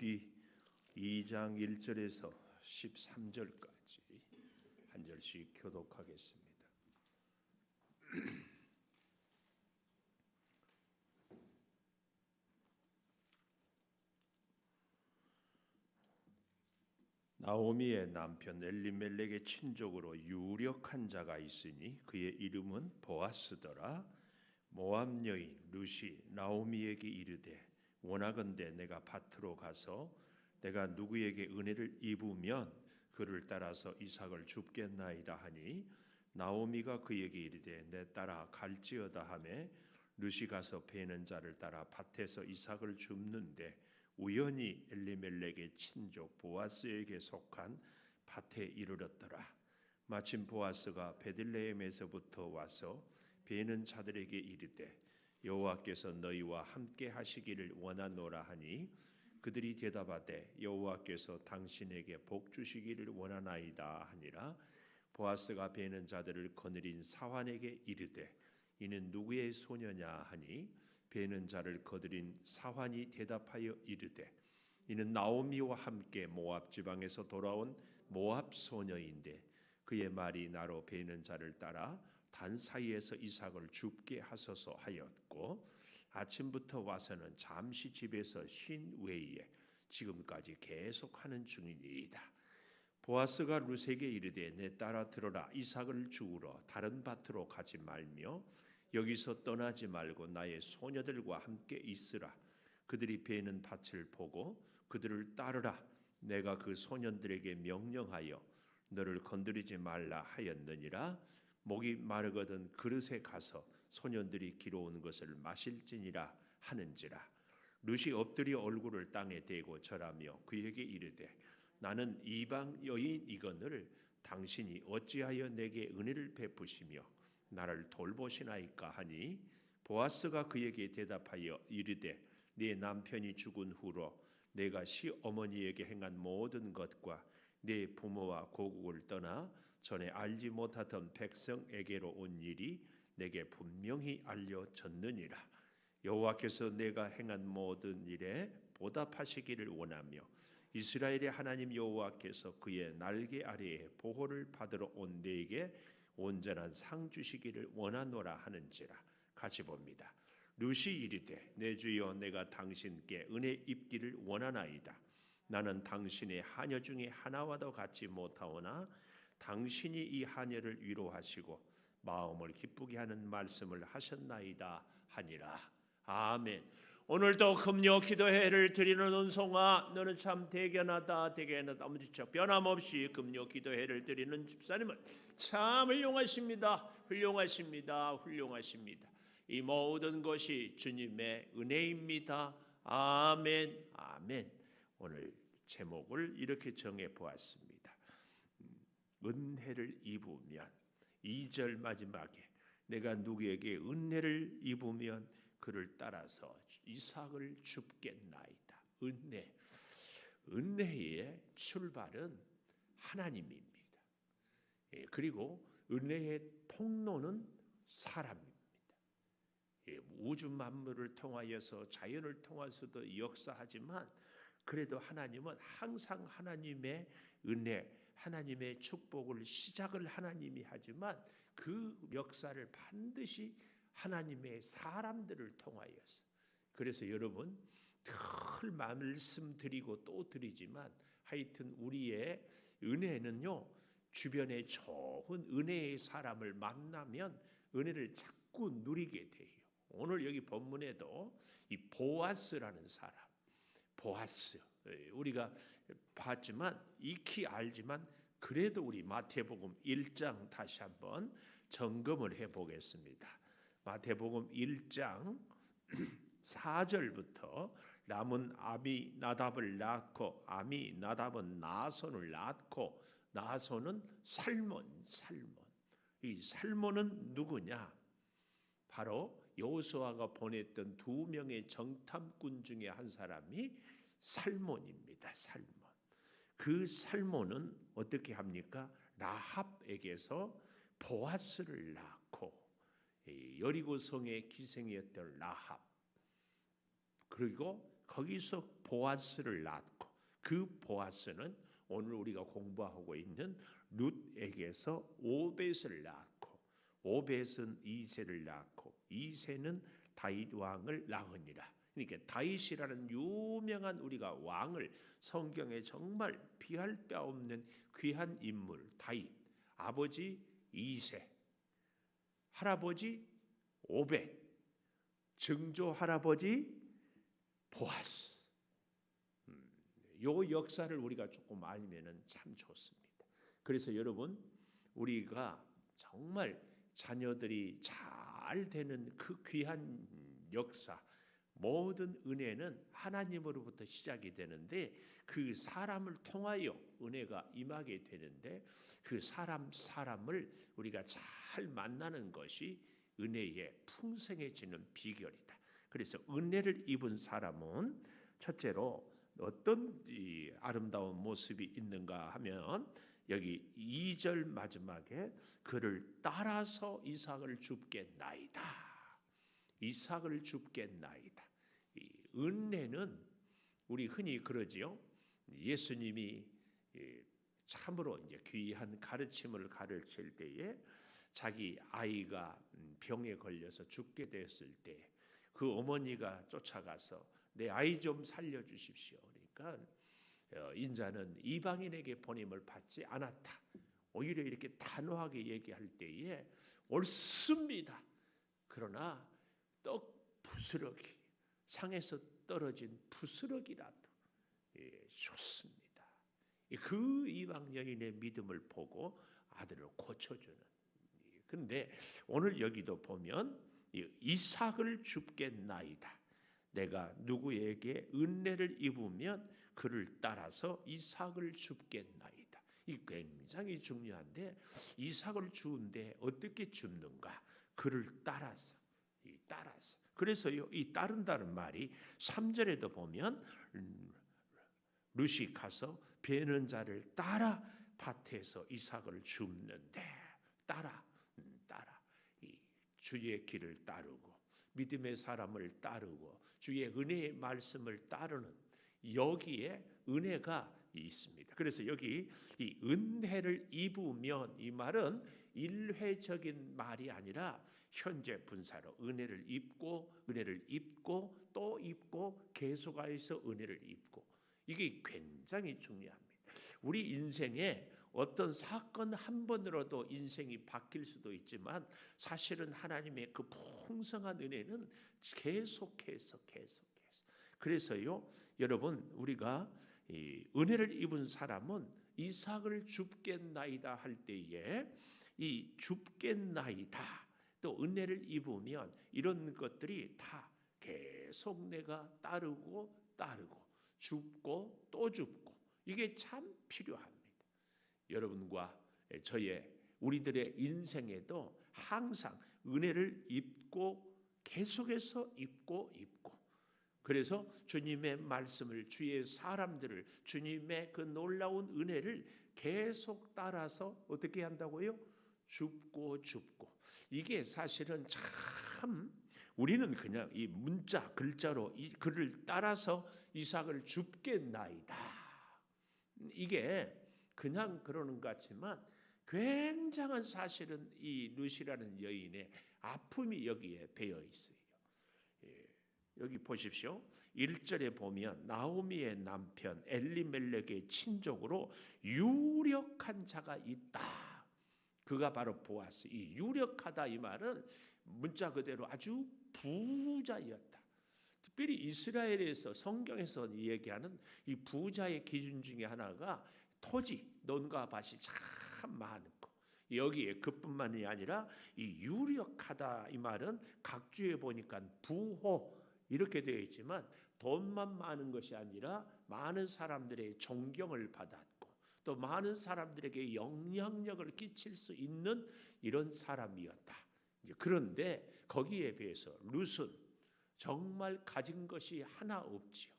룻기 2장 1절에서 13절까지 한 절씩 교독하겠습니다. 나오미의 남편 엘리멜렉의 친족으로 유력한 자가 있으니 그의 이름은 보아스더라. 모압 여인 룻이 나오미에게 이르되 원하건대 내가 밭으로 가서 내가 누구에게 은혜를 입으면 그를 따라서 이삭을 줍겠나이다 하니 나오미가 그에게 이르되 내 따라 갈지어다 하매 룻이 가서 베는 자를 따라 밭에서 이삭을 줍는데 우연히 엘리멜렉의 친족 보아스에게 속한 밭에 이르렀더라. 마침 보아스가 베들레헴에서부터 와서 베는 자들에게 이르되 여호와께서 너희와 함께 하시기를 원하노라 하니 그들이 대답하되 여호와께서 당신에게 복 주시기를 원하나이다 하니라. 보아스가 베는 자들을 거느린 사환에게 이르되 이는 누구의 소녀냐 하니 베는 자를 거느린 사환이 대답하여 이르되 이는 나오미와 함께 모압 지방에서 돌아온 모압 소녀인데 그의 말이 나로 베는 자를 따라 단 사이에서 이삭을 줍게 하소서 하였고 아침부터 와서는 잠시 집에서 쉰 외에 지금까지 계속하는 중이니이다. 보아스가 룻에게 이르되 내 따라 들어라. 이삭을 주우러 다른 밭으로 가지 말며 여기서 떠나지 말고 나의 소녀들과 함께 있으라. 그들이 베는 밭을 보고 그들을 따르라. 내가 그 소년들에게 명령하여 너를 건드리지 말라 하였느니라. 목이 마르거든 그릇에 가서 소년들이 기러온 것을 마실지니라 하는지라. 룻이 엎드려 얼굴을 땅에 대고 절하며 그에게 이르되 나는 이방 여인이거늘 당신이 어찌하여 내게 은혜를 베푸시며 나를 돌보시나이까 하니 보아스가 그에게 대답하여 이르되 네 남편이 죽은 후로 내가 시어머니에게 행한 모든 것과 네 부모와 고국을 떠나 전에 알지 못하던 백성에게로 온 일이 내게 분명히 알려졌느니라. 여호와께서 내가 행한 모든 일에 보답하시기를 원하며 이스라엘의 하나님 여호와께서 그의 날개 아래에 보호를 받으러 온 내게 온전한 상 주시기를 원하노라 하는지라. 같이 봅니다. 룻이 이르되 내 주여 내가 당신께 은혜 입기를 원하나이다. 나는 당신의 하녀 중에 하나와도 같지 못하오나 당신이 이 하녀를 위로하시고 마음을 기쁘게 하는 말씀을 하셨나이다 하니라. 아멘. 오늘도 금요 기도회를 드리는 은송아 너는 참 대견하다 엄지척 변함없이 금요 기도회를 드리는 집사님은 참 훌륭하십니다. 이 모든 것이 주님의 은혜입니다. 아멘. 아멘. 오늘 제목을 이렇게 정해 보았습니다. 은혜를 입으면 2절 마지막에 내가 누구에게 은혜를 입으면 그를 따라서 이삭을 줍겠나이다. 은혜의 출발은 하나님입니다. 그리고 은혜의 통로는 사람입니다. 우주 만물을 통하여서 자연을 통해서도 역사하지만 그래도 하나님은 항상 하나님의 은혜, 하나님의 축복을 시작을 하나님이 하지만 그 역사를 반드시 하나님의 사람들을 통하여서. 그래서 여러분 늘 말씀드리고 또 드리지만 하여튼 우리의 은혜는요 주변에 좋은 은혜의 사람을 만나면 은혜를 자꾸 누리게 돼요. 오늘 여기 본문에도 이 보아스라는 사람, 보아스 우리가 봤지만 익히 알지만 그래도 우리 마태복음 1장 다시 한번 점검을 해보겠습니다. 마태복음 1장 4절부터 람은 아미나답을 낳고 아미나답은 나손을 낳고 나손은 살몬. 이 살몬은 누구냐? 바로 여호수아가 보냈던 2명의 정탐꾼 중에 한 사람이 살몬입니다. 그 살몬은 어떻게 합니까? 라합에게서 보아스를 낳고 여리고 성의 기생이었던 라합 그리고 거기서 보아스를 낳고 그 보아스는 오늘 우리가 공부하고 있는 룻에게서 오벳을 낳고, 오벳은 이새를 낳고, 이새는 다윗 왕을 낳으니라. 그러니까 다윗이라는 유명한 우리가 왕을, 성경에 정말 비할 바 없는 귀한 인물 다윗, 아버지 이새, 할아버지 오벳, 증조 할아버지 보아스. 요 역사를 우리가 조금 알면은 참 좋습니다. 그래서 여러분, 우리가 정말 자녀들이 잘 되는 그 귀한 역사, 모든 은혜는 하나님으로부터 시작이 되는데, 그 사람을 통하여 은혜가 임하게 되는데, 그 사람을 우리가 잘 만나는 것이 은혜의 풍성해지는 비결이다. 그래서 은혜를 입은 사람은 첫째로 어떤 이 아름다운 모습이 있는가 하면, 여기 2절 마지막에 그를 따라서 이삭을 줍겠나이다. 이삭을 줍겠나이다. 이 은혜는 우리 흔히 그러지요. 예수님이 참으로 이제 귀한 가르침을 가르칠 때에 자기 아이가 병에 걸려서 죽게 되었을 때 그 어머니가 쫓아가서 내 아이 좀 살려주십시오. 그러니까 인자는 이방인에게 보냄을 받지 않았다. 오히려 이렇게 단호하게 얘기할 때에 옳습니다. 그러나 떡 부스러기, 상에서 떨어진 부스러기라도 좋습니다. 그 이방 여인의 믿음을 보고 아들을 고쳐주는. 그런데 오늘 여기도 보면 이삭을 줍겠나이다. 내가 누구에게 은혜를 입으면 그를 따라서 이삭을 줍겠나이다. 이 굉장히 중요한데, 이삭을 주는데 어떻게 줍는가? 그를 따라서. 따라서. 그래서요, 이 따른다는 말이 3절에도 보면 룻이 가서 베는 자를 따라 밭에서 이삭을 줍는데, 따라. 이 주의 길을 따르고 믿음의 사람을 따르고 주의 은혜의 말씀을 따르는, 여기에 은혜가 있습니다. 그래서 여기 이 은혜를 입으면, 이 말은 일회적인 말이 아니라 현재 분사로 은혜를 입고 또 입고 계속해서 은혜를 입고, 이게 굉장히 중요합니다. 우리 인생에 어떤 사건 한 번으로도 인생이 바뀔 수도 있지만, 사실은 하나님의 그 풍성한 은혜는 계속해서. 그래서요, 여러분, 우리가 이 은혜를 입은 사람은 이삭을 줍겠나이다 할 때에, 이 줍겠나이다, 또 은혜를 입으면 이런 것들이 다 계속 내가 따르고 줍고 또 줍고, 이게 참 필요합니다. 여러분과 우리들의 인생에도 항상 은혜를 입고 계속해서 입고, 그래서 주님의 말씀을, 주의 사람들을, 주님의 그 놀라운 은혜를 계속 따라서 어떻게 한다고요? 줍고. 이게 사실은 참, 우리는 그냥 이 문자 글자로 이 글을 따라서 이삭을 줍겠나이다, 이게 그냥 그러는 것 같지만 굉장한, 사실은 이 룻이라는 여인의 아픔이 여기에 배어 있어요. 여기 보십시오. 1절에 보면 나오미의 남편 엘리멜렉의 친족으로 유력한 자가 있다. 그가 바로 보아스. 이 유력하다, 이 말은 문자 그대로 아주 부자였다. 특별히 이스라엘에서, 성경에서 얘기하는 이 부자의 기준 중에 하나가 토지, 논과 밭이 참 많고, 여기에 그뿐만이 아니라 이 유력하다, 이 말은 각주에 보니까 부호 이렇게 되어 있지만, 돈만 많은 것이 아니라 많은 사람들의 존경을 받았고, 또 많은 사람들에게 영향력을 끼칠 수 있는 이런 사람이었다. 그런데 거기에 비해서 룻은 정말 가진 것이 하나 없지요.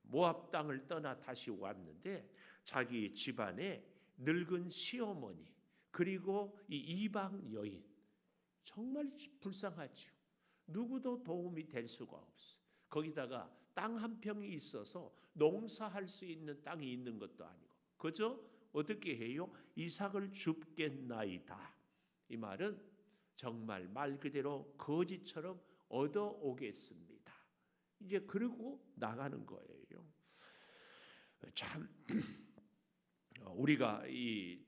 모압 땅을 떠나 다시 왔는데 자기 집안에 늙은 시어머니, 그리고 이 이방 여인, 정말 불쌍하죠. 누구도 도움이 될 수가 없어. 거기다가 땅 한 평이 있어서 농사할 수 있는 땅이 있는 것도 아니고 그저 어떻게 해요? 이삭을 줍겠나이다. 이 말은 정말 말 그대로 거지처럼 얻어오겠습니다. 이제 그러고 나가는 거예요. 참 우리가 이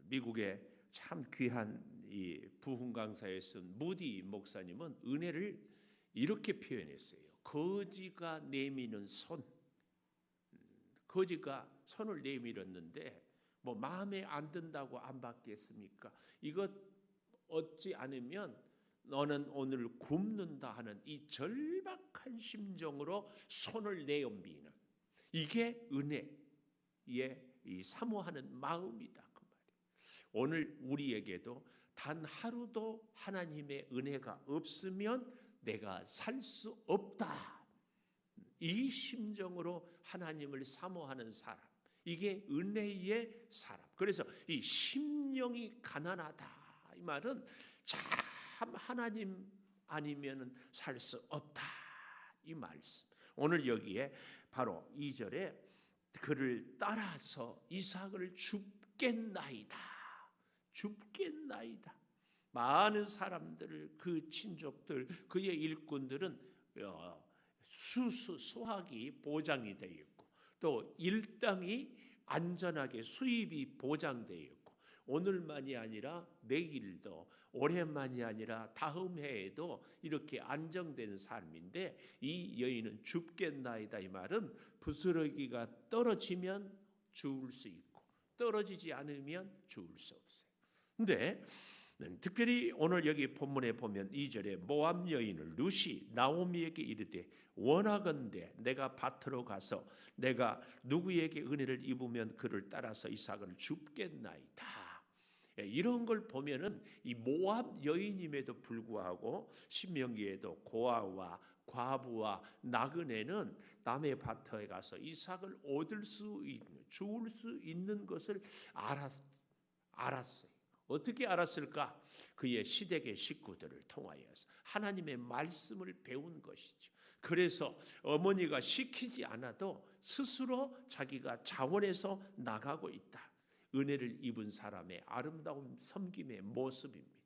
미국의 참 귀한 이 부흥 강사에 쓴 무디 목사님은 은혜를 이렇게 표현했어요. 거지가 내미는 손. 거지가 손을 내밀었는데 뭐 마음에 안 든다고 안 받겠습니까? 이것 얻지 않으면 너는 오늘 굶는다 하는 이 절박한 심정으로 손을 내엄비는 이게 은혜의 이 사모하는 마음이다 그 말이에요. 오늘 우리에게도 단 하루도 하나님의 은혜가 없으면 내가 살 수 없다. 이 심정으로 하나님을 사모하는 사람, 이게 은혜의 사람. 그래서 이 심령이 가난하다 이 말은 참 하나님 아니면 살 수 없다 이 말씀. 오늘 여기에 바로 2절에 그를 따라서 이삭을 줍겠나이다. 줍겠나이다. 많은 사람들을 그 친족들 그의 일꾼들은 수확이 보장이 되어 있고 또 일당이 안전하게 수입이 보장되어 있고 오늘만이 아니라 내일도 올해만이 아니라 다음 해에도 이렇게 안정되는 삶인데 이 여인은 줍겠나이다 이 말은 부스러기가 떨어지면 죽을 수 있고 떨어지지 않으면 죽을 수 없어요. 근데 특별히 오늘 여기 본문에 보면 2절에 모압 여인을 루시 나오미에게 이르되 원하건대 내가 밭으로 가서 내가 누구에게 은혜를 입으면 그를 따라서 이삭을 줍겠나이다. 이런 걸 보면은 이 모압 여인임에도 불구하고 신명기에도 고아와 과부와 나그네는 남의 밭에 가서 이삭을 얻을 수 있는 주울 수 있는 것을 알았어요. 어떻게 알았을까? 그의 시댁의 식구들을 통하여서 하나님의 말씀을 배운 것이죠. 그래서 어머니가 시키지 않아도 스스로 자기가 자원해서 나가고 있다. 은혜를 입은 사람의 아름다운 섬김의 모습입니다.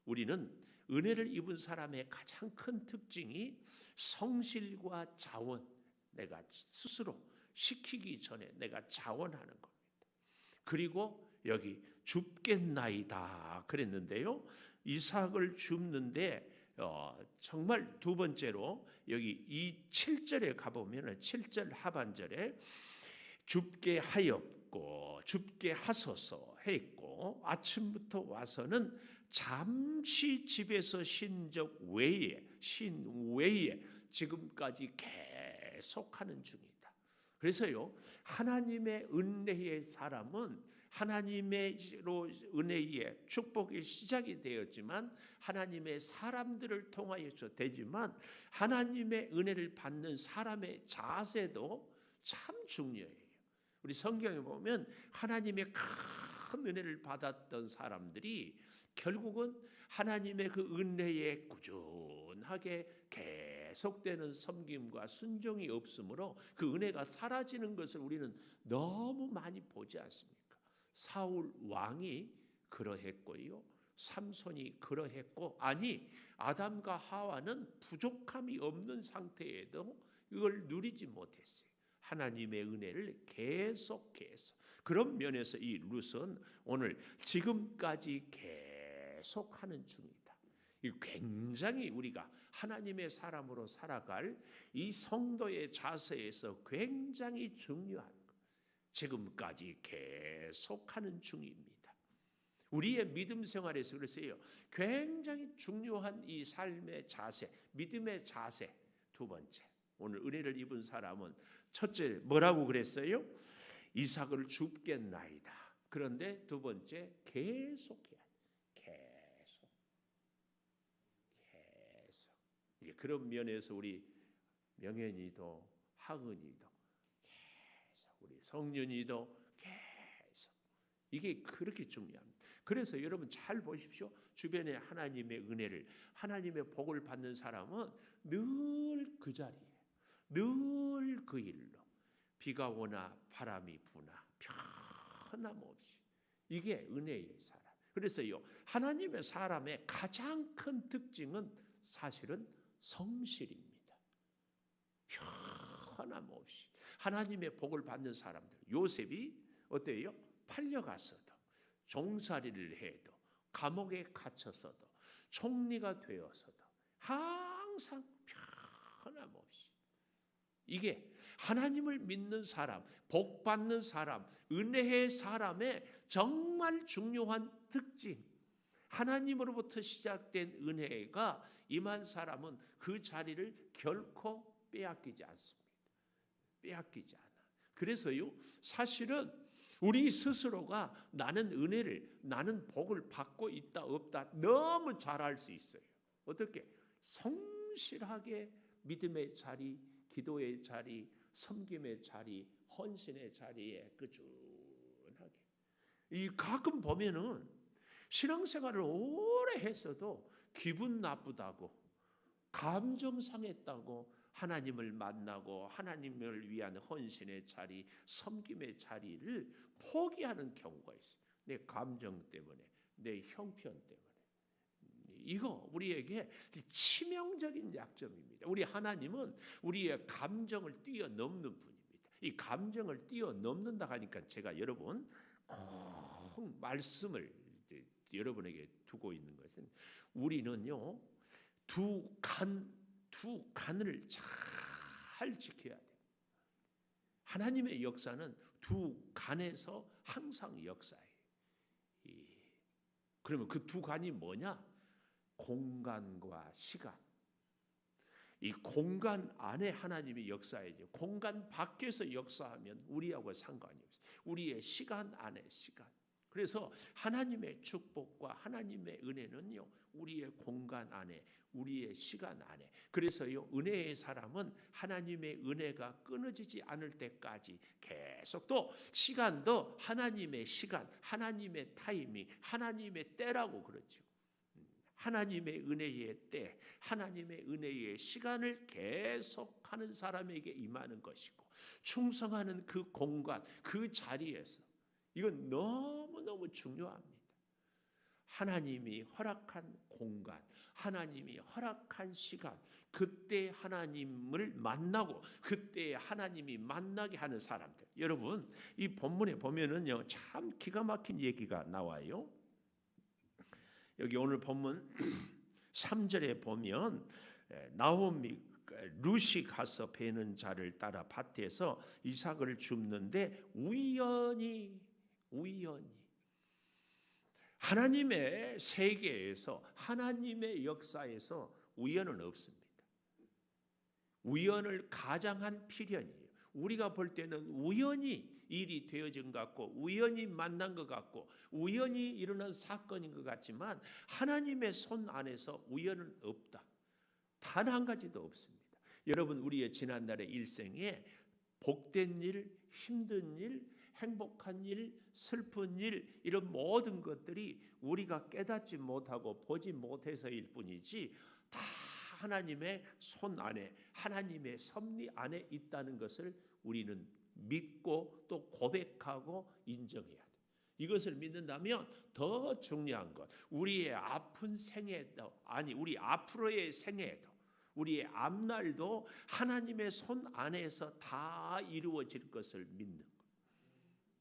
우리는 은혜를 입은 사람의 가장 큰 특징이 성실과 자원, 내가 스스로 시키기 전에 내가 자원하는 겁니다. 그리고 여기 줍겠나이다 그랬는데요. 이삭을 줍는데 정말 두 번째로 여기 이 7절에 가보면 7절 하반절에 줍게 하였고 줍게 하소서 했고 아침부터 와서는 잠시 집에서 쉰 외에 지금까지 계속하는 중이다. 그래서요 하나님의 은혜의 사람은 하나님의로 은혜의 축복의 시작이 되었지만 하나님의 사람들을 통하여서 되지만 하나님의 은혜를 받는 사람의 자세도 참 중요해요. 우리 성경에 보면 하나님의 큰 은혜를 받았던 사람들이 결국은 하나님의 그 은혜에 꾸준하게 계속되는 섬김과 순종이 없으므로 그 은혜가 사라지는 것을 우리는 너무 많이 보지 않습니까? 사울 왕이 그러했고요. 삼손이 그러했고 아니 아담과 하와는 부족함이 없는 상태에도 이걸 누리지 못했어요. 하나님의 은혜를 계속해서 그런 면에서 이 룻은 오늘 지금까지 계속하는 중이다. 이 굉장히 우리가 하나님의 사람으로 살아갈 이 성도의 자세에서 굉장히 중요한 지금까지 계속하는 중입니다. 우리의 믿음 생활에서 그래서요 굉장히 중요한 이 삶의 자세, 믿음의 자세. 두 번째, 오늘 은혜를 입은 사람은 첫째 뭐라고 그랬어요? 이삭을 줍겠나이다. 그런데 두 번째 계속해야 돼. 계속. 이제 그런 면에서 우리 명현이도 하은이도 우리 성윤이도 계속 이게 그렇게 중요합니다. 그래서 여러분 잘 보십시오. 주변에 하나님의 은혜를 하나님의 복을 받는 사람은 늘 그 자리에 늘 그 일로 비가 오나 바람이 부나 변함없이 이게 은혜의 사람. 그래서요 하나님의 사람의 가장 큰 특징은 사실은 성실입니다. 변함없이 하나님의 복을 받는 사람들. 요셉이 어때요? 팔려가서도 종살이를 해도 감옥에 갇혀서도 총리가 되어서도 항상 변함없이 이게 하나님을 믿는 사람, 복 받는 사람, 은혜의 사람의 정말 중요한 특징. 하나님으로부터 시작된 은혜가 임한 사람은 그 자리를 결코 빼앗기지 않습니다. 빼앗기지 않아. 그래서요, 사실은 우리 스스로가 나는 은혜를, 나는 복을 받고 있다 없다 너무 잘 알 수 있어요. 어떻게? 성실하게 믿음의 자리, 기도의 자리, 섬김의 자리, 헌신의 자리에 꾸준하게. 이 가끔 보면은 신앙생활을 오래 했어도 기분 나쁘다고, 감정 상했다고 하나님을 만나고 하나님을 위한 헌신의 자리, 섬김의 자리를 포기하는 경우가 있어요. 내 감정 때문에, 내 형편 때문에. 이거 우리에게 치명적인 약점입니다. 우리 하나님은 우리의 감정을 뛰어넘는 분입니다. 이 감정을 뛰어넘는다 하니까 제가 여러분 꼭 말씀을 여러분에게 두고 있는 것은 우리는요 두 간을 잘 지켜야 돼요. 하나님의 역사는 두 간에서 항상 역사해요. 그러면 그 두 간이 뭐냐? 공간과 시간. 이 공간 안에 하나님이 역사해야죠. 공간 밖에서 역사하면 우리하고 상관이 없어요. 우리의 시간 안에 시간. 그래서 하나님의 축복과 하나님의 은혜는요 우리의 공간 안에, 우리의 시간 안에. 그래서요 은혜의 사람은 하나님의 은혜가 끊어지지 않을 때까지 계속, 또 시간도 하나님의 시간, 하나님의 타이밍, 하나님의 때라고 그러죠. 하나님의 은혜의 때, 하나님의 은혜의 시간을 계속하는 사람에게 임하는 것이고, 충성하는 그 공간, 그 자리에서 이건 너무너무 중요합니다. 하나님이 허락한 공간, 하나님이 허락한 시간, 그때 하나님을 만나고 그때 하나님이 만나게 하는 사람들. 여러분 이 본문에 보면은요 참 기가 막힌 얘기가 나와요. 여기 오늘 본문 3절에 보면 나오미 룻이 가서 베는 자를 따라 밭에서 이삭을 줍는데 우연히 하나님의 세계에서, 하나님의 역사에서 우연은 없습니다. 우연을 가장한 필연이에요. 우리가 볼 때는 우연히 일이 되어진 것 같고 우연히 만난 것 같고 우연히 일어난 사건인 것 같지만 하나님의 손 안에서 우연은 없다. 단 한 가지도 없습니다. 여러분 우리의 지난날의 일생에 복된 일, 힘든 일, 행복한 일, 슬픈 일, 이런 모든 것들이 우리가 깨닫지 못하고 보지 못해서일 뿐이지 다 하나님의 손 안에, 하나님의 섭리 안에 있다는 것을 우리는 믿고 또 고백하고 인정해야 돼. 이것을 믿는다면 더 중요한 것, 우리의 아픈 생애도, 아니 우리 앞으로의 생애도, 우리의 앞날도 하나님의 손 안에서 다 이루어질 것을 믿는 것.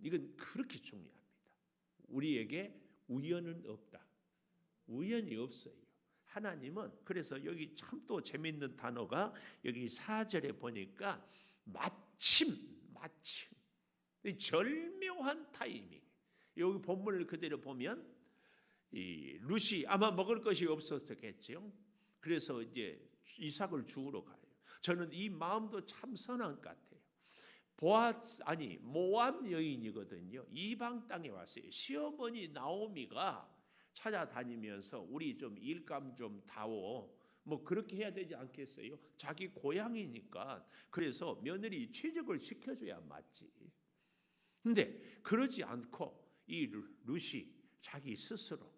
이건 그렇게 중요합니다. 우리에게 우연은 없다. 우연이 없어요. 하나님은, 그래서 여기 참 또 재밌는 단어가 여기 4절에 보니까 마침 절묘한 타이밍. 여기 본문을 그대로 보면 이 룻이 아마 먹을 것이 없었겠죠. 그래서 이제 이삭을 주우러 가요. 저는 이 마음도 참 선한 것 같아요. 모압 여인이거든요. 이방 땅에 왔어요. 시어머니 나오미가 찾아다니면서 우리 좀 일감 좀 다오, 뭐 그렇게 해야 되지 않겠어요? 자기 고향이니까. 그래서 며느리 취직을 시켜줘야 맞지. 근데 그러지 않고 이 룻이 자기 스스로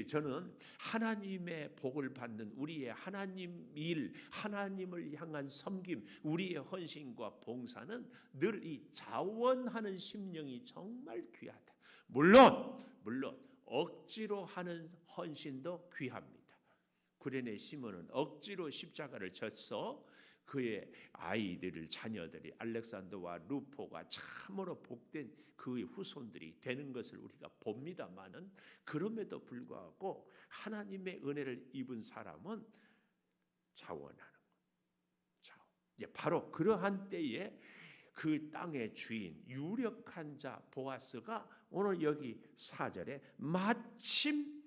저는 하나님의 복을 받는 우리의 하나님 일, 하나님을 향한 섬김, 우리의 헌신과 봉사는 늘 이 자원하는 심령이 정말 귀하다. 물론 억지로 하는 헌신도 귀합니다. 구레네 시몬은 억지로 십자가를 졌어 그의 아이들을, 자녀들이 알렉산더와 루포가 참으로 복된 그의 후손들이 되는 것을 우리가 봅니다마는, 그럼에도 불구하고 하나님의 은혜를 입은 사람은 자원하는 것. 바로 그러한 때에 그 땅의 주인, 유력한 자 보아스가 오늘 여기 4절에 마침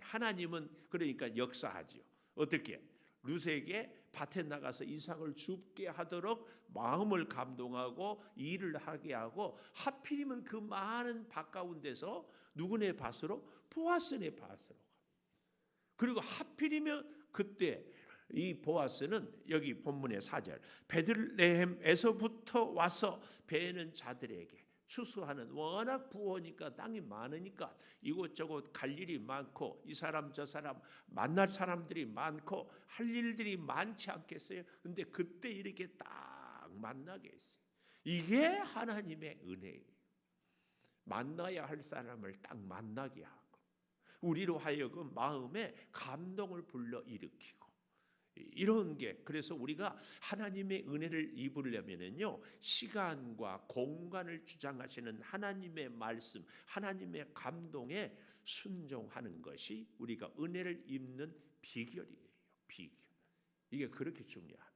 하나님은 그러니까 역사하지요. 어떻게? 룻에게 밭에 나가서 이삭을 줍게 하도록 마음을 감동하고 일을 하게 하고, 하필이면 그 많은 밭 가운데서 누구네 밭으로? 보아스네 밭으로. 그리고 하필이면 그때 이 보아스는 여기 본문의 4절 베들레헴에서부터 와서 베는 자들에게 추수하는, 워낙 부어니까 땅이 많으니까 이곳저곳 갈 일이 많고 이 사람 저 사람 만날 사람들이 많고 할 일들이 많지 않겠어요? 근데 그때 이렇게 딱 만나게 했어요. 이게 하나님의 은혜예요. 만나야 할 사람을 딱 만나게 하고 우리로 하여금 마음에 감동을 불러일으키고, 이런 게, 그래서 우리가 하나님의 은혜를 입으려면은요, 시간과 공간을 주장하시는 하나님의 말씀, 하나님의 감동에 순종하는 것이 우리가 은혜를 입는 비결이에요. 비결. 이게 그렇게 중요합니다.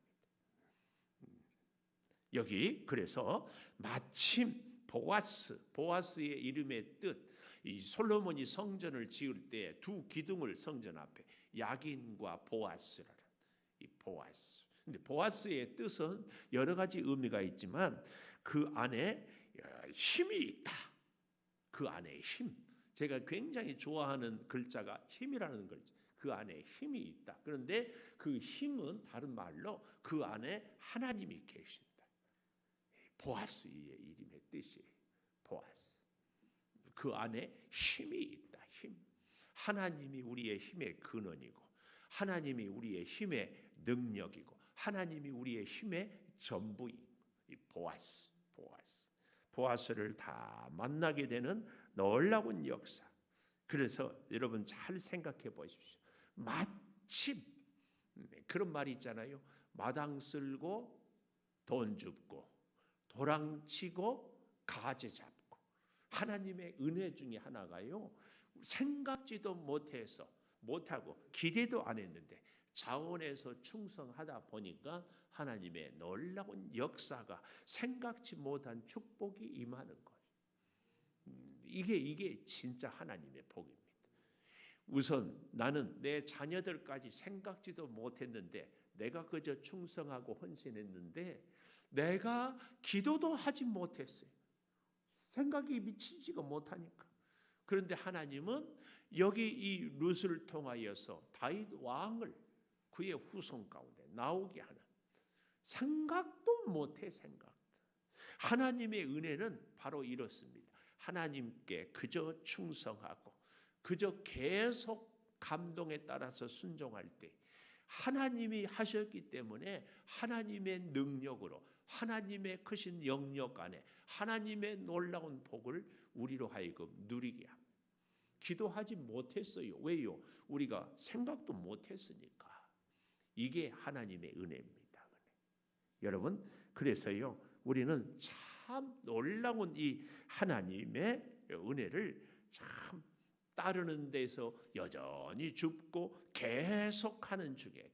여기 그래서 마침 보아스의 이름의 뜻, 이 솔로몬이 성전을 지을 때 두 기둥을 성전 앞에, 야긴과 보아스라. 이 보아스. 근데 보아스의 뜻은 여러 가지 의미가 있지만 그 안에 힘이 있다. 그 안에 힘. 제가 굉장히 좋아하는 글자가 힘이라는 글자. 그 안에 힘이 있다. 그런데 그 힘은 다른 말로 그 안에 하나님이 계신다. 보아스의 이름의 뜻이에요. 보아스. 그 안에 힘이 있다. 힘. 하나님이 우리의 힘의 근원이고, 하나님이 우리의 힘의 능력이고, 하나님이 우리의 힘의 전부인 이 보아스를 다 만나게 되는 놀라운 역사. 그래서 여러분 잘 생각해 보십시오. 마침 그런 말이 있잖아요. 마당 쓸고 돈 줍고 도랑치고 가재 잡고. 하나님의 은혜 중에 하나가요, 생각지도 못하고 기대도 안 했는데 자원해서 충성하다 보니까 하나님의 놀라운 역사가, 생각지 못한 축복이 임하는 거예요. 이게 진짜 하나님의 복입니다. 우선 나는 내 자녀들까지 생각지도 못했는데, 내가 그저 충성하고 헌신했는데 내가 기도도 하지 못했어요. 생각이 미치지가 못하니까. 그런데 하나님은 여기 이 룻을 통하여서 다윗 왕을 그의 후손 가운데 나오게 하는, 생각도 못해. 하나님의 은혜는 바로 이렇습니다. 하나님께 그저 충성하고 그저 계속 감동에 따라서 순종할 때 하나님이 하셨기 때문에 하나님의 능력으로, 하나님의 크신 영역 안에 하나님의 놀라운 복을 우리로 하여금 누리게 합니다. 기도하지 못했어요. 왜요? 우리가 생각도 못했으니까. 이게 하나님의 은혜입니다. 여러분, 그래서요, 우리는 참 놀라운 이 하나님의 은혜를 참 따르는 데서 여전히 줍고 계속하는 중에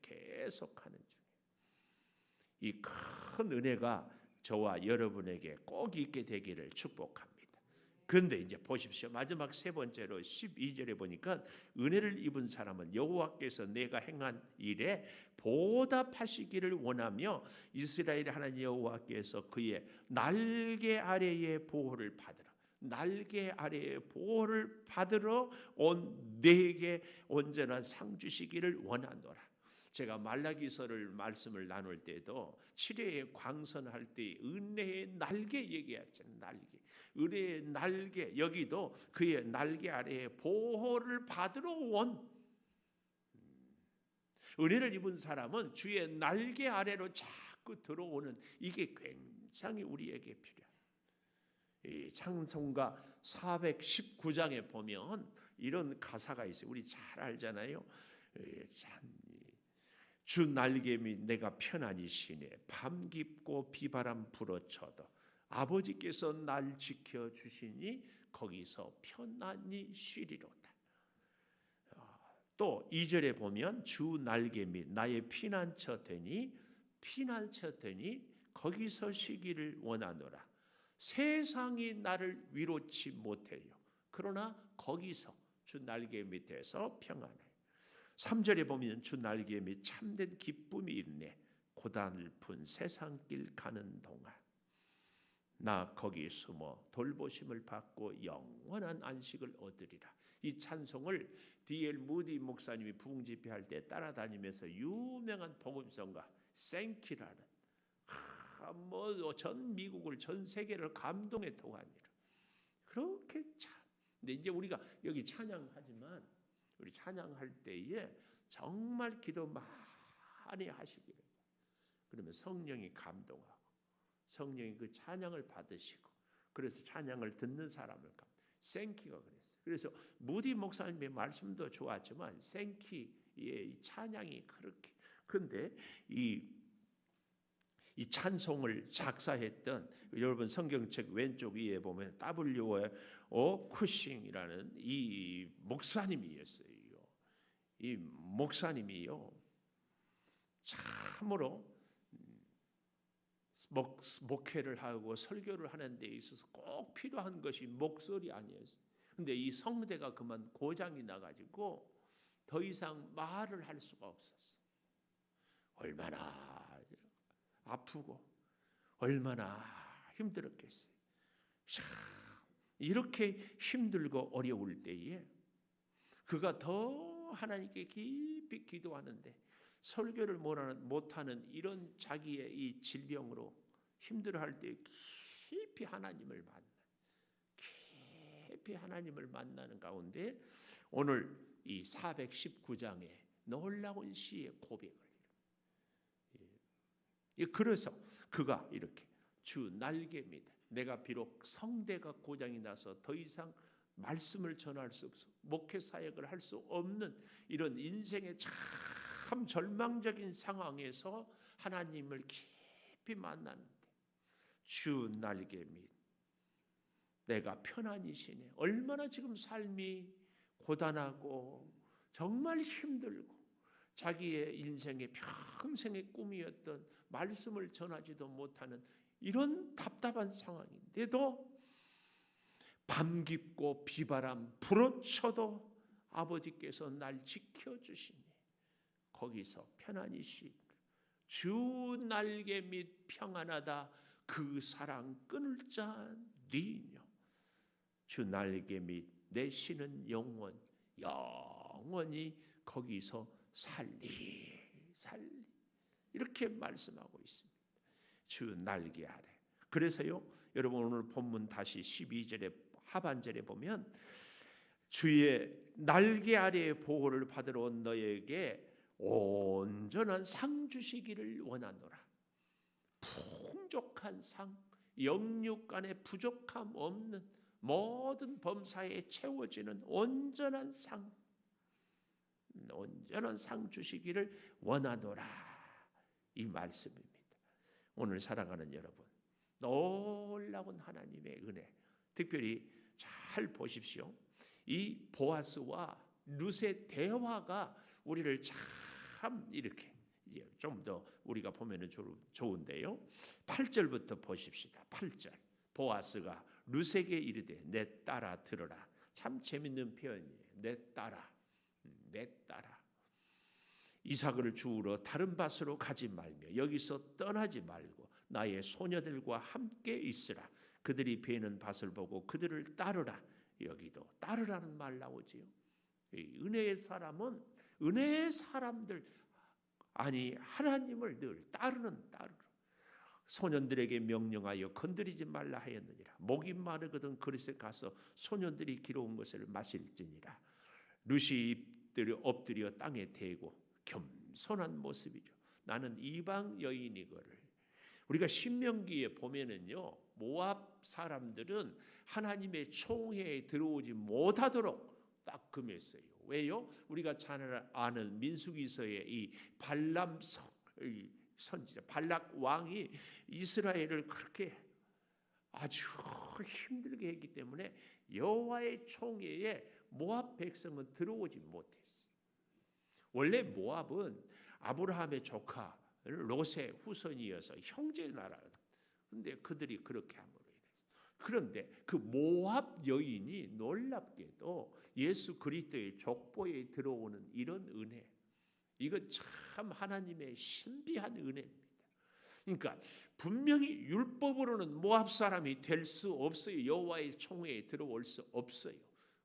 이 큰 은혜가 저와 여러분에게 꼭 있게 되기를 축복합니다. 그런데 이제 보십시오. 마지막 세 번째로 12절에 보니까 은혜를 입은 사람은 여호와께서 내가 행한 일에 보답하시기를 원하며 이스라엘 하나님 여호와께서 그의 날개 아래의 보호를 받으라. 날개 아래의 보호를 받으러 온 내게 언제나 상 주시기를 원하노라. 제가 말라기서를 말씀을 나눌 때도 7회에 광선할 때 은혜의 날개 얘기했잖아요. 날개. 은혜의 날개, 여기도 그의 날개 아래에 보호를 받으러 온, 은혜를 입은 사람은 주의 날개 아래로 자꾸 들어오는, 이게 굉장히 우리에게 필요해요. 이 찬송가 419장에 보면 이런 가사가 있어요. 우리 잘 알잖아요. 주 날개 밑 내가 편안히 쉬네. 밤 깊고 비바람 불어쳐도 아버지께서 날 지켜주시니 거기서 편안히 쉬리로다. 또 2절에 보면 주 날개 밑 나의 피난처 되니 거기서 쉬기를 원하노라. 세상이 나를 위로치 못해요. 그러나 거기서 주 날개 밑에서 평안해. 3절에 보면 주 날개 밑 참된 기쁨이 있네. 고단을푼 세상길 가는 동안 나 거기 숨어 돌보심을 받고 영원한 안식을 얻으리라. 이 찬송을 D.L. 무디 목사님이 부흥 집회할 때 따라다니면서 유명한 복음성가 생키라는 전 미국을 전 세계를 감동에 통하니라. 그렇게 참. 근데 이제 우리가 여기 찬양하지만 우리 찬양할 때에 정말 기도 많이 하시기를. 그러면 성령이 감동하고 성령이 그 찬양을 받으시고, 그래서 찬양을 듣는 사람을 생키가 그랬어요. 그래서 무디 목사님의 말씀도 좋았지만 생키의 찬양이 그렇게. 근데 이 찬송을 작사했던, 여러분 성경책 왼쪽 위에 보면 W.O. 쿠싱이라는 이 목사님이었어요. 이 목사님이요, 참으로 목회를 하고 설교를 하는 데 있어서 꼭 필요한 것이 목소리 아니었어요. 근데 이 성대가 그만 고장이 나가지고 더 이상 말을 할 수가 없었어요. 얼마나 아프고 얼마나 힘들었겠어요. 이렇게 힘들고 어려울 때에 그가 더 하나님께 깊이 기도하는데 설교를 못하는 이런 자기의 이 질병으로 힘들어할 때 깊이 하나님을 만나는 가운데 오늘 이 419장에 놀라운 시의 고백을. 그래서 그가 이렇게 주 날개입니다. 내가 비록 성대가 고장이 나서 더 이상 말씀을 전할 수 없어, 목회 사역을 할 수 없는 이런 인생의 참 절망적인 상황에서 하나님을 깊이 만나는데 주 날개 밑 내가 편안히 쉬네. 얼마나 지금 삶이 고단하고 정말 힘들고 자기의 인생의 평생의 꿈이었던 말씀을 전하지도 못하는 이런 답답한 상황인데도 밤 깊고 비바람 불어쳐도 아버지께서 날 지켜주시니 거기서 편안히 쉬고 주 날개 밑 평안하다 그 사랑 끊을 자 니뇨. 주 날개 밑 내 쉬는 영원히 거기서 살리 이렇게 말씀하고 있습니다. 주 날개 아래. 그래서요 여러분 오늘 본문 다시 12절에 하반절에 보면 주의 날개 아래의 보호를 받으러 온 너에게 온전한 상 주시기를 원하노라. 풍족한 상, 영육간에 부족함 없는 모든 범사에 채워지는 온전한 상 주시기를 원하노라. 이 말씀입니다. 오늘 사랑하는 여러분, 놀라운 하나님의 은혜, 특별히 잘 보십시오. 이 보아스와 룻의 대화가 우리를 참 이렇게 좀 더 우리가 보면은 좋은데요. 8절부터 보십시다. 8절. 보아스가 룻에게 이르되 내 딸아 들으라. 참 재밌는 표현이에요. 내 딸아. 이삭을 주우러 다른 밭으로 가지 말며 여기서 떠나지 말고 나의 소녀들과 함께 있으라. 그들이 베는 밭을 보고 그들을 따르라. 여기도 따르라는 말 나오지요. 은혜의 사람은 은혜의 사람들, 아니 하나님을 늘 따르는. 소년들에게 명령하여 건드리지 말라 하였느니라. 목이 마르거든 그릇에 가서 소년들이 기러운 것을 마실지니라. 루시 엎드려 땅에 대고 겸손한 모습이죠. 나는 이방 여인이거를. 우리가 신명기에 보면은요, 모압 사람들은 하나님의 총회에 들어오지 못하도록 딱 금했어요. 왜요? 우리가 잘 아는 민수기서의 이 발람 선지자 발락 왕이 이스라엘을 그렇게 아주 힘들게 했기 때문에 여호와의 총회에 모압 백성은 들어오지 못했어요. 원래 모압은 아브라함의 조카 롯의 후손이어서 형제 나라거든. 근데 그들이 그렇게 함으로 인해서, 그런데 그 모압 여인이 놀랍게도 예수 그리스도의 족보에 들어오는 이런 은혜, 이거 참 하나님의 신비한 은혜입니다. 그러니까 분명히 율법으로는 모압 사람이 될 수 없어요. 여호와의 총회에 들어올 수 없어요.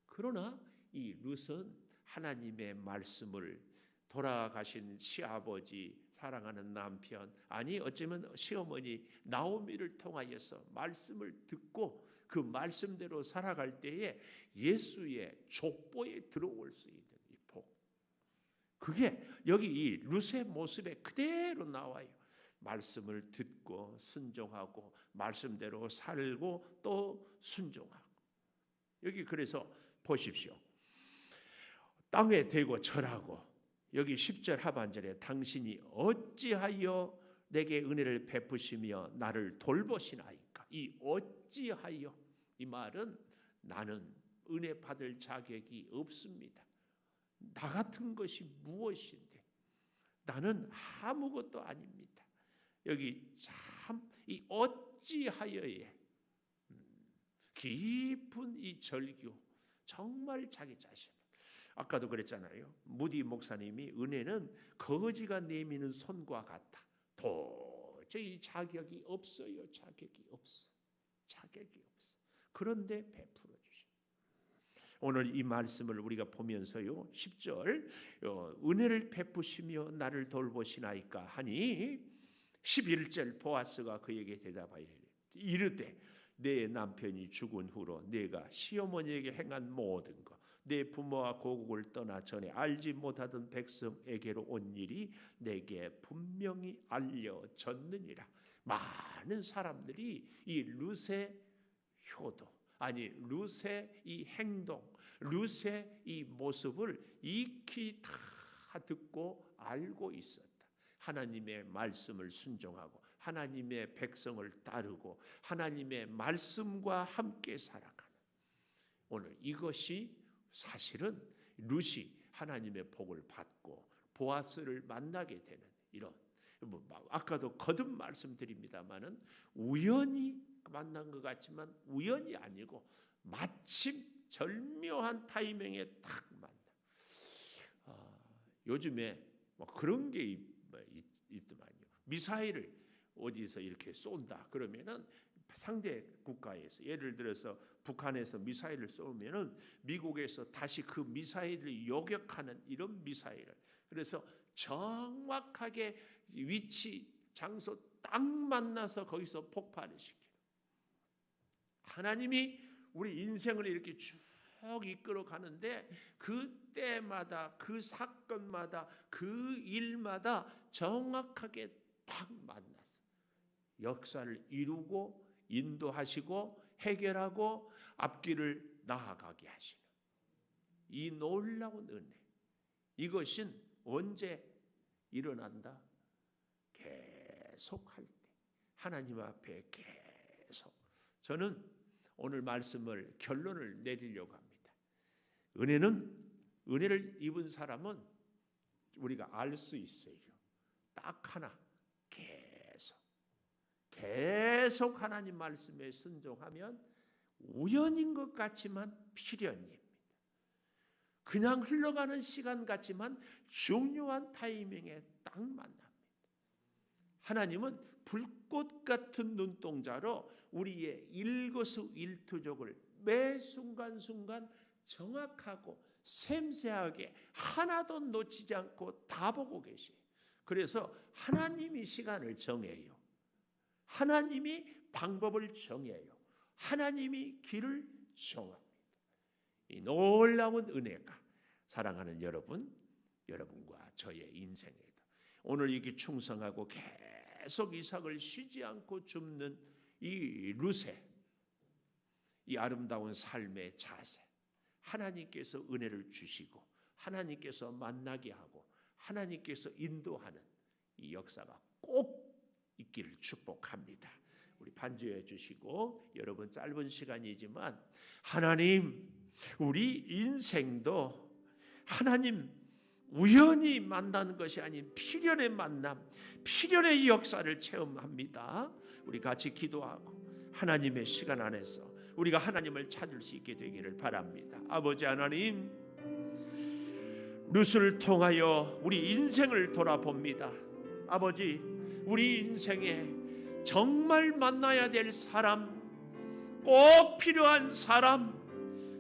그러나 이 룻은 하나님의 말씀을, 돌아가신 시아버지, 사랑하는 남편, 아니 어쩌면 시어머니 나오미를 통하여서 말씀을 듣고 그 말씀대로 살아갈 때에 예수의 족보에 들어올 수 있는 이 복, 그게 여기 이 룻의 모습에 그대로 나와요. 말씀을 듣고 순종하고 말씀대로 살고 또 순종하고. 여기 그래서 보십시오. 땅에 대고 절하고, 여기 10절 하반절에 당신이 어찌하여 내게 은혜를 베푸시며 나를 돌보시나이까. 이 어찌하여, 이 말은 나는 은혜 받을 자격이 없습니다. 나 같은 것이 무엇인데, 나는 아무것도 아닙니다. 여기 참 이 어찌하여의 깊은 이 절규, 정말 자기 자신. 아까도 그랬잖아요. 무디 목사님이 은혜는 거지가 내미는 손과 같다. 도저히 자격이 없어요. 자격이 없어. 자격이 없어. 그런데 베풀어 주셔. 오늘 이 말씀을 우리가 보면서요, 10절 은혜를 베푸시며 나를 돌보시나이까 하니 11절 보아스가 그에게 대답하여 이르되 내 남편이 죽은 후로 내가 시어머니에게 행한 모든 것, 내 부모와 고국을 떠나 전에 알지 못하던 백성에게로 온 일이 내게 분명히 알려졌느니라. 많은 사람들이 이 룻의 효도, 아니 룻의 이 행동, 룻의 이 모습을 익히 다 듣고 알고 있었다. 하나님의 말씀을 순종하고 하나님의 백성을 따르고 하나님의 말씀과 함께 살아가는, 오늘 이것이 사실은 룻이 하나님의 복을 받고 보아스를 만나게 되는 이런, 아까도 거듭 말씀드립니다마는 우연히 만난 것 같지만 우연이 아니고 마침 절묘한 타이밍에 딱 만나. 요즘에 뭐 그런 게 있더만요. 미사일을 어디서 이렇게 쏜다 그러면은 상대 국가에서, 예를 들어서 북한에서 미사일을 쏘면은 미국에서 다시 그 미사일을 요격하는 이런 미사일을, 그래서 정확하게 위치 장소 딱 만나서 거기서 폭발을 시키는, 하나님이 우리 인생을 이렇게 쭉 이끌어 가는데 그때마다 그 사건마다 그 일마다 정확하게 딱 만나서 역사를 이루고 인도하시고 해결하고 앞길을 나아가게 하시는 이 놀라운 은혜, 이것은 언제 일어난다? 계속할 때, 하나님 앞에 계속. 저는 오늘 말씀을 결론을 내리려고 합니다. 은혜를 입은 사람은 우리가 알 수 있어요. 딱 하나, 계속 하나님 말씀에 순종하면 우연인 것 같지만 필연입니다. 그냥 흘러가는 시간 같지만 중요한 타이밍에 딱 만납니다. 하나님은 불꽃 같은 눈동자로 우리의 일거수일투족을 매 순간순간 정확하고 셈세하게 하나도 놓치지 않고 다 보고 계세요. 그래서 하나님이 시간을 정해요. 하나님이 방법을 정해요. 하나님이 길을 정합니다. 이 놀라운 은혜가 사랑하는 여러분과 저의 인생에도 오늘 이게 충성하고 계속 이삭을 쉬지 않고 줍는 이 루세, 이 아름다운 삶의 자세, 하나님께서 은혜를 주시고 하나님께서 만나게 하고 하나님께서 인도하는 이 역사가 꼭 있기를 축복합니다. 우리 반주해 주시고, 여러분 짧은 시간이지만 하나님, 우리 인생도 하나님 우연히 만나는 것이 아닌 필연의 만남, 필연의 역사를 체험합니다. 우리 같이 기도하고 하나님의 시간 안에서 우리가 하나님을 찾을 수 있게 되기를 바랍니다. 아버지 하나님, 룻을 통하여 우리 인생을 돌아봅니다. 아버지, 우리 인생에 정말 만나야 될 사람, 꼭 필요한 사람,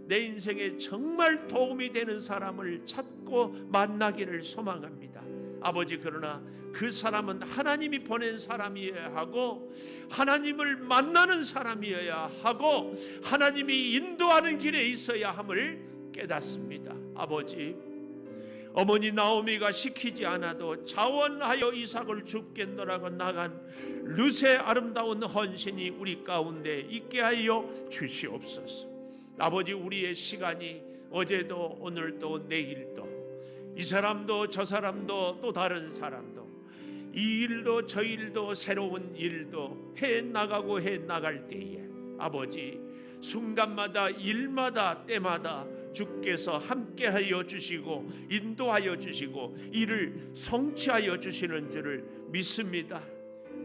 내 인생에 정말 도움이 되는 사람을 찾고 만나기를 소망합니다. 아버지, 그러나 그 사람은 하나님이 보낸 사람이어야 하고 하나님을 만나는 사람이어야 하고 하나님이 인도하는 길에 있어야 함을 깨닫습니다. 아버지, 어머니 나오미가 시키지 않아도 자원하여 이삭을 줍겠노라고 나간 룻의 아름다운 헌신이 우리 가운데 있게 하여 주시옵소서. 아버지, 우리의 시간이 어제도 오늘도 내일도, 이 사람도 저 사람도 또 다른 사람도, 이 일도 저 일도 새로운 일도 해나가고 해나갈 때에 아버지, 순간마다 일마다 때마다 주께서 함께하여 주시고 인도하여 주시고 이를 성취하여 주시는 줄을 믿습니다.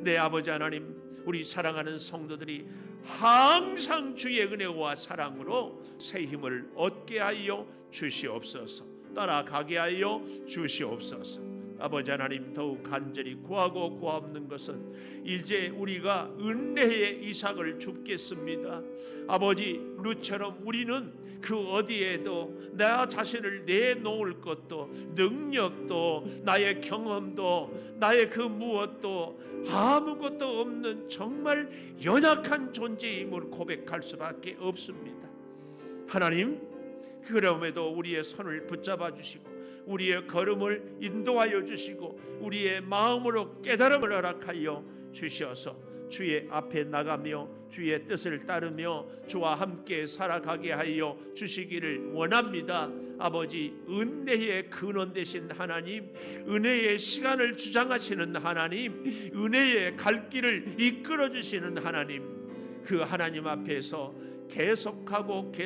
네, 아버지 하나님, 우리 사랑하는 성도들이 항상 주의 은혜와 사랑으로 새 힘을 얻게 하여 주시옵소서. 따라가게 하여 주시옵소서. 아버지 하나님, 더욱 간절히 구하고 구하옵는 것은 이제 우리가 은혜의 이삭을 줍겠습니다. 아버지, 룻처럼 우리는 그 어디에도 나 자신을 내놓을 것도, 능력도, 나의 경험도, 나의 그 무엇도 아무것도 없는 정말 연약한 존재임을 고백할 수밖에 없습니다. 하나님, 그럼에도 우리의 손을 붙잡아 주시고 우리의 걸음을 인도하여 주시고 우리의 마음으로 깨달음을 허락하여 주셔서 주의 앞에 나가며 주의 뜻을 따르며 주와 함께 살아가게 하여 주시기를 원합니다. 아버지, 은혜의 근원 되신 하나님, 은혜의 시간을 주장하시는 하나님, 은혜의 갈 길을 이끌어 주시는 하나님, 그 하나님 앞에서 계속하게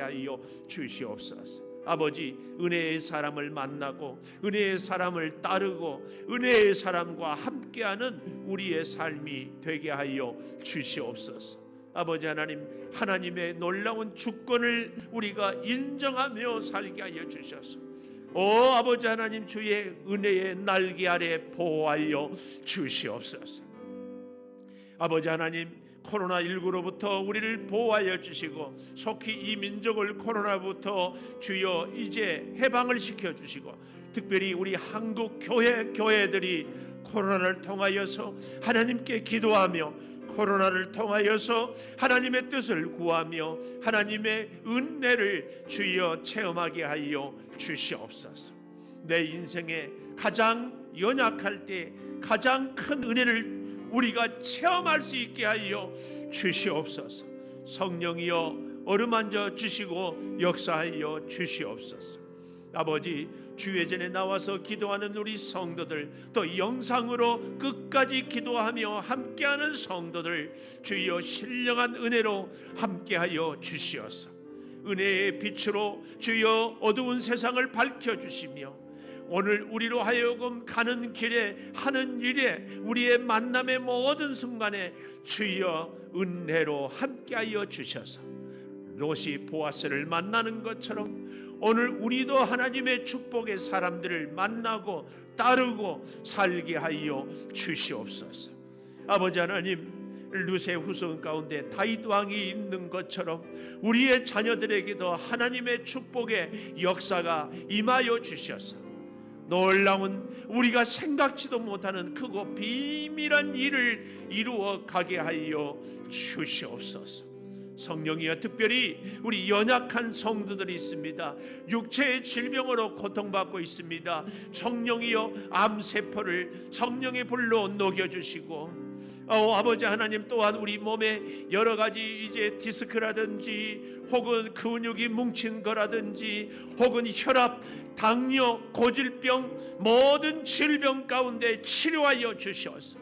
하여 주시옵소서. 아버지, 은혜의 사람을 만나고 은혜의 사람을 따르고 은혜의 사람과 함께하는 우리의 삶이 되게 하여 주시옵소서. 아버지 하나님, 하나님의 놀라운 주권을 우리가 인정하며 살게 하여 주셔서 아버지 하나님, 주의 은혜의 날개 아래 보호하여 주시옵소서. 아버지 하나님, 코로나19로부터 우리를 보호하여 주시고 속히 이 민족을 코로나부터 주여 이제 해방을 시켜주시고 특별히 우리 한국 교회들이 코로나를 통하여서 하나님께 기도하며 코로나를 통하여서 하나님의 뜻을 구하며 하나님의 은혜를 주여 체험하게 하여 주시옵소서. 내 인생에 가장 연약할 때 가장 큰 은혜를 우리가 체험할 수 있게 하여 주시옵소서. 성령이여 어루만져 주시고 역사하여 주시옵소서. 아버지, 주회전에 나와서 기도하는 우리 성도들, 또 영상으로 끝까지 기도하며 함께하는 성도들 주여 신령한 은혜로 함께하여 주시옵소서. 은혜의 빛으로 주여 어두운 세상을 밝혀주시며 오늘 우리로 하여금 가는 길에 하는 일에 우리의 만남의 모든 순간에 주여 은혜로 함께하여 주셔서 롯이 보아스를 만나는 것처럼 오늘 우리도 하나님의 축복의 사람들을 만나고 따르고 살게 하여 주시옵소서. 아버지 하나님, 룻의 후손 가운데 다윗 왕이 있는 것처럼 우리의 자녀들에게도 하나님의 축복의 역사가 임하여 주셔서 놀라운 우리가 생각지도 못하는 크고 비밀한 일을 이루어 가게 하여 주시옵소서. 성령이여, 특별히 우리 연약한 성도들이 있습니다. 육체의 질병으로 고통받고 있습니다. 성령이여, 암세포를 성령의 불로 녹여주시고, 아버지 하나님, 또한 우리 몸에 여러 가지 이제 디스크라든지 혹은 근육이 뭉친 거라든지 혹은 혈압, 당뇨, 고질병, 모든 질병 가운데 치료하여 주시옵소서.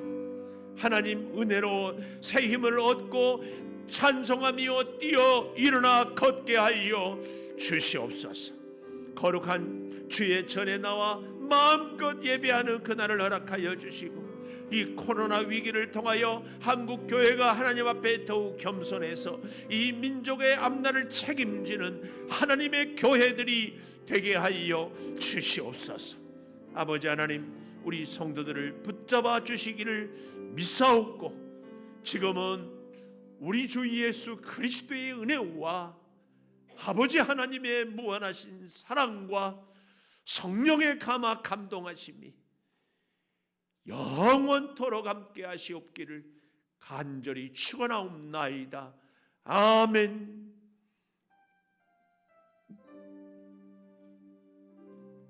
하나님 은혜로 새 힘을 얻고 찬송하며 뛰어 일어나 걷게 하여 주시옵소서. 거룩한 주의 전에 나와 마음껏 예배하는 그날을 허락하여 주시고, 이 코로나 위기를 통하여 한국 교회가 하나님 앞에 더욱 겸손해서 이 민족의 앞날을 책임지는 하나님의 교회들이 되게 하여 주시옵소서. 아버지 하나님, 우리 성도들을 붙잡아 주시기를 믿사옵고, 지금은 우리 주 예수 그리스도의 은혜와 아버지 하나님의 무한하신 사랑과 성령의 감화 감동하심이 영원토록 함께 하시옵기를 간절히 축원하옵나이다. 아멘.